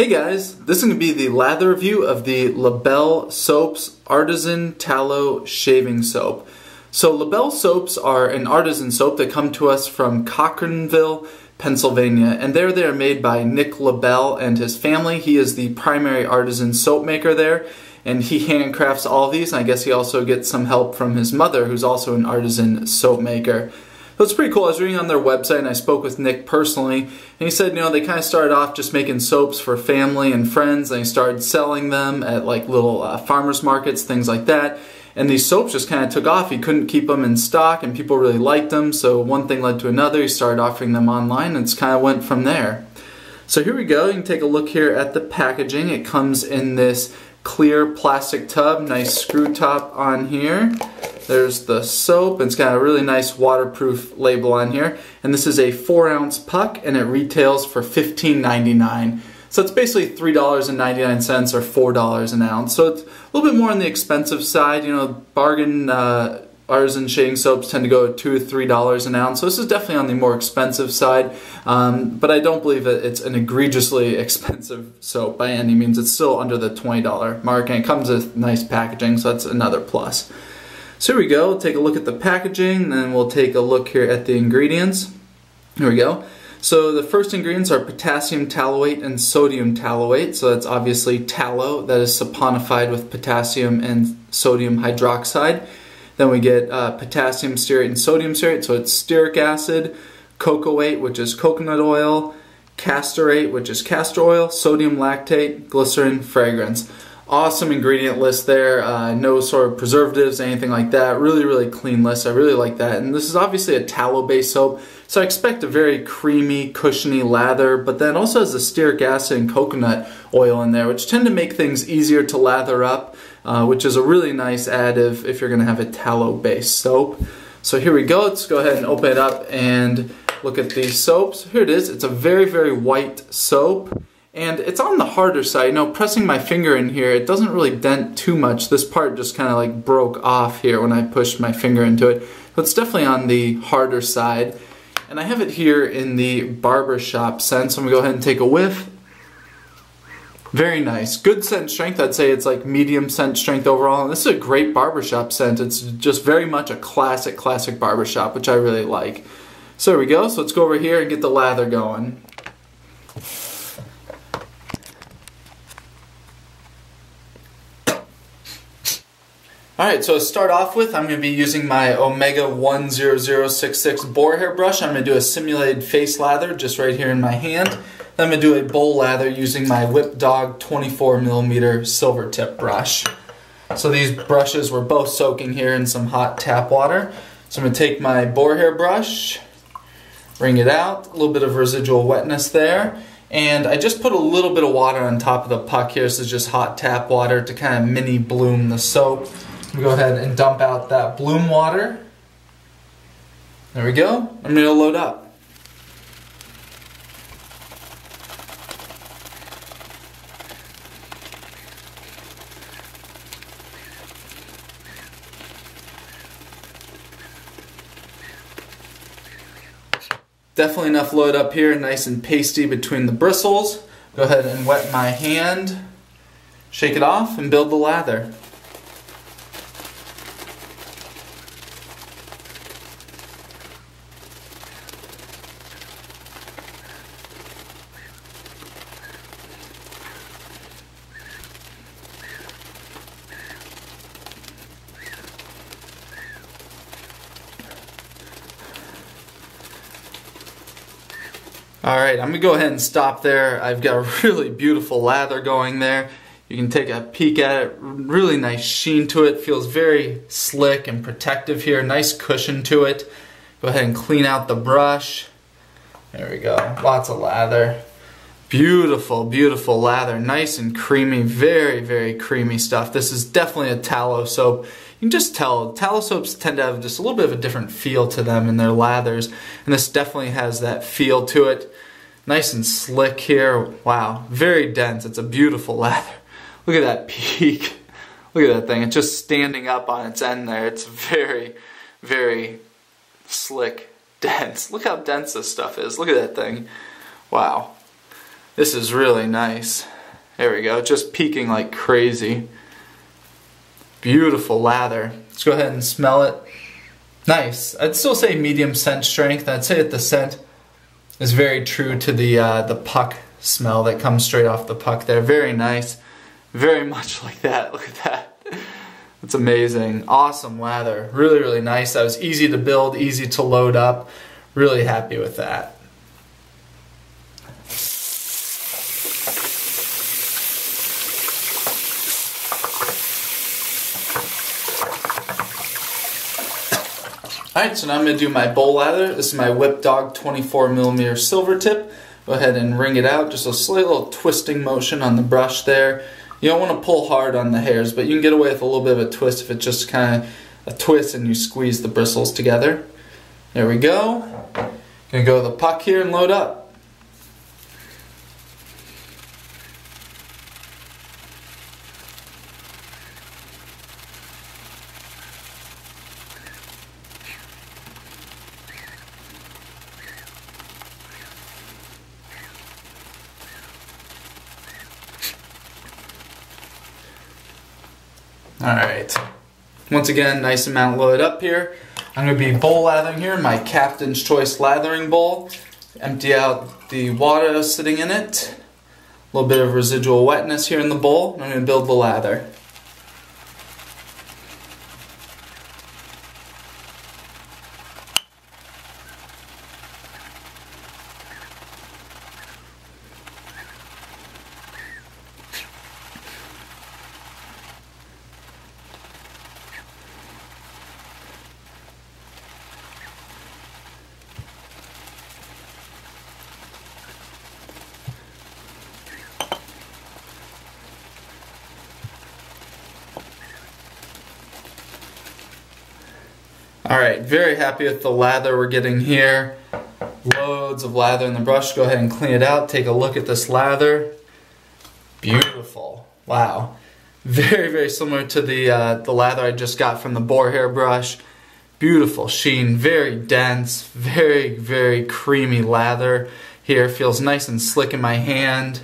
Hey guys, this is going to be the lather review of the Lebelle Soaps Artisan Tallow Shaving Soap. So Lebelle soaps are an artisan soap that come to us from Cochranville, Pennsylvania, and they are made by Nick Lebelle and his family. He is the primary artisan soap maker there, and he handcrafts all these, and I guess he also gets some help from his mother, who's also an artisan soap maker. So it's pretty cool. I was reading on their website and I spoke with Nick personally, and he said, they kind of started off just making soaps for family and friends, and they started selling them at like little farmers markets, things like that. And these soaps just kind of took off. He couldn't keep them in stock and people really liked them, so one thing led to another. He started offering them online and it's kind of went from there. So here we go. You can take a look here at the packaging. It comes in this clear plastic tub, nice screw top on here. There's the soap, and it's got a really nice waterproof label on here. And this is a 4-ounce puck, and it retails for $15.99. So it's basically $3.99 or $4 an ounce. So it's a little bit more on the expensive side. Bargain artisan shaving soaps tend to go at $2 or $3 an ounce. So this is definitely on the more expensive side. But I don't believe that it's an egregiously expensive soap by any means. It's still under the $20 mark, and it comes with nice packaging, so that's another plus. So here we go, we'll take a look at the packaging, then we'll take a look here at the ingredients. Here we go. So the first ingredients are potassium tallowate and sodium tallowate. So that's obviously tallow that is saponified with potassium and sodium hydroxide. Then we get potassium stearate and sodium stearate, so it's stearic acid, cocoate, which is coconut oil, castorate, which is castor oil, sodium lactate, glycerin, fragrance. Awesome ingredient list there, no sort of preservatives, anything like that. Really, really clean list. I really like that. And this is obviously a tallow-based soap, so I expect a very creamy, cushiony lather, but then also has the stearic acid and coconut oil in there, which tend to make things easier to lather up, which is a really nice additive if you're going to have a tallow-based soap. So here we go. Let's go ahead and open it up and look at these soaps. Here it is. It's a very, very white soap. And it's on the harder side. Pressing my finger in here, it doesn't really dent too much. This part just kind of like broke off here when I pushed my finger into it. But it's definitely on the harder side. And I have it here in the barbershop scent, so I'm going to go ahead and take a whiff. Very nice. Good scent strength. I'd say it's like medium scent strength overall. And this is a great barbershop scent. It's just very much a classic barbershop, which I really like. So there we go. So let's go over here and get the lather going. Alright, so to start off with, I'm going to be using my Omega 10066 boar hair brush. I'm going to do a simulated face lather just right here in my hand. Then I'm going to do a bowl lather using my Whip Dog 24mm silver tip brush. So these brushes were both soaking here in some hot tap water. So I'm going to take my boar hair brush, wring it out, a little bit of residual wetness there. And I just put a little bit of water on top of the puck here. This is just hot tap water to kind of mini bloom the soap. Go ahead and dump out that bloom water. There we go. I'm going to load up. Definitely enough load up here, nice and pasty between the bristles. Go ahead and wet my hand, shake it off, and build the lather. Alright, I'm going to go ahead and stop there. I've got a really beautiful lather going there. You can take a peek at it. Really nice sheen to it. Feels very slick and protective here. Nice cushion to it. Go ahead and clean out the brush. There we go. Lots of lather. Beautiful, beautiful lather. Nice and creamy. Very, very creamy stuff. This is definitely a tallow soap. You can just tell tallow soaps tend to have just a little bit of a different feel to them in their lathers, and this definitely has that feel to it. Nice and slick here. Wow, very dense. It's a beautiful lather. Look at that peak. Look at that thing. It's just standing up on its end there. It's very, very slick, dense. Look how dense this stuff is. Look at that thing. Wow. This is really nice. There we go, just peaking like crazy. Beautiful lather. Let's go ahead and smell it. Nice. I'd still say medium scent strength. I'd say that the scent is very true to the puck smell that comes straight off the puck there. Very nice. Very much like that. Look at that. It's amazing. Awesome lather. Really, really nice. That was easy to build, easy to load up. Really happy with that. Alright, so now I'm going to do my bowl lather. This is my Whip Dog 24mm silver tip. Go ahead and wring it out. Just a slight little twisting motion on the brush there. You don't want to pull hard on the hairs, but you can get away with a little bit of a twist if it's just kind of a twist and you squeeze the bristles together. There we go. Gonna go to the puck here and load up. Alright, once again, nice amount loaded up here. I'm going to be bowl lathering here in my Captain's Choice lathering bowl. Empty out the water sitting in it. A little bit of residual wetness here in the bowl. I'm going to build the lather. Alright, very happy with the lather we're getting here. Loads of lather in the brush. Go ahead and clean it out. Take a look at this lather. Beautiful. Wow. Very, very similar to the lather I just got from the boar hair brush. Beautiful sheen, very dense, very, very creamy lather here. Feels nice and slick in my hand.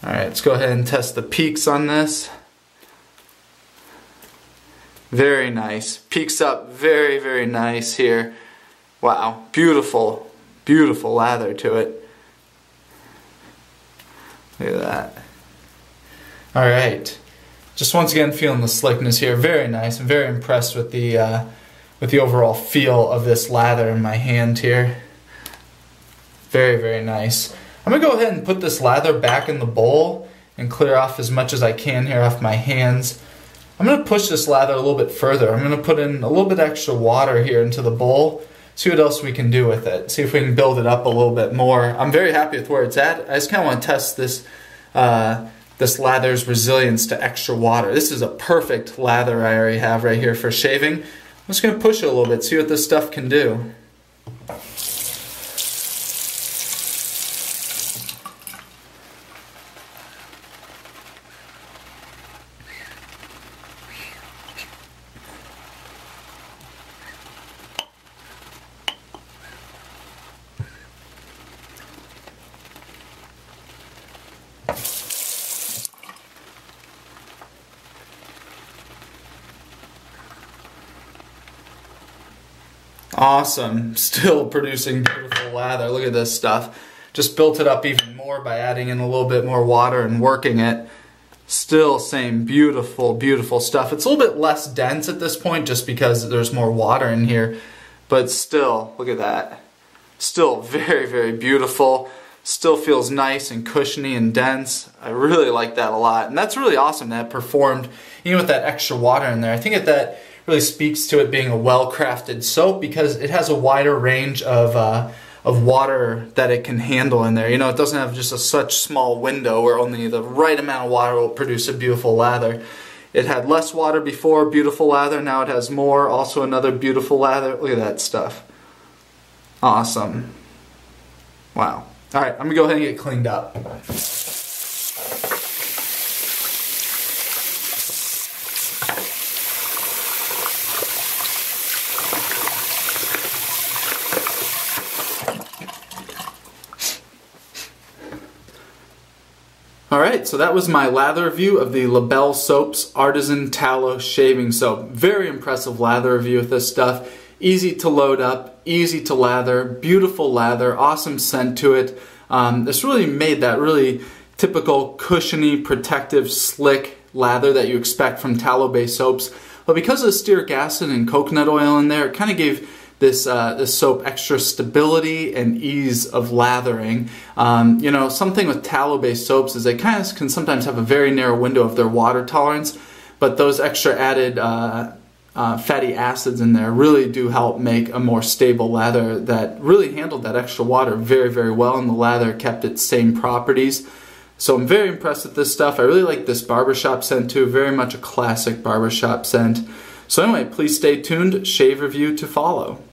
Alright, let's go ahead and test the peaks on this. Very nice. Peaks up very, very nice here. Wow, beautiful, beautiful lather to it. Look at that. Alright, just once again feeling the slickness here. Very nice. I'm very impressed with the overall feel of this lather in my hand here. Very, very nice. I'm going to go ahead and put this lather back in the bowl and clear off as much as I can here off my hands. I'm going to push this lather a little bit further. I'm going to put in a little bit extra water here into the bowl. See what else we can do with it. See if we can build it up a little bit more. I'm very happy with where it's at. I just kind of want to test this this lather's resilience to extra water. This is a perfect lather I already have right here for shaving. I'm just going to push it a little bit, see what this stuff can do. Awesome. Still producing beautiful lather. Look at this stuff. Just built it up even more by adding in a little bit more water and working it. Still same beautiful, beautiful stuff. It's a little bit less dense at this point just because there's more water in here. But still, look at that. Still very, very beautiful. Still feels nice and cushiony and dense. I really like that a lot. And that's really awesome that it performed even with that extra water in there. I think that really speaks to it being a well-crafted soap because it has a wider range of water that it can handle in there. You know, it doesn't have just such small window where only the right amount of water will produce a beautiful lather. It had less water before, beautiful lather. Now it has more, also another beautiful lather. Look at that stuff. Awesome. Wow. All right, I'm gonna go ahead and get cleaned up. Alright, so that was my lather review of the Lebelle Soaps Artisan Tallow Shaving Soap. Very impressive lather review with this stuff. Easy to load up, easy to lather, beautiful lather, awesome scent to it. This really made that really typical cushiony, protective, slick lather that you expect from tallow-based soaps. But because of the stearic acid and coconut oil in there, it kind of gave this soap extra stability and ease of lathering. You know, something with tallow-based soaps is they kind of can sometimes have a very narrow window of their water tolerance, but those extra added fatty acids in there really do help make a more stable lather that really handled that extra water very, very well, and the lather kept its same properties. So I'm very impressed with this stuff. I really like this barbershop scent too, very much a classic barbershop scent. So anyway, please stay tuned, shave review to follow.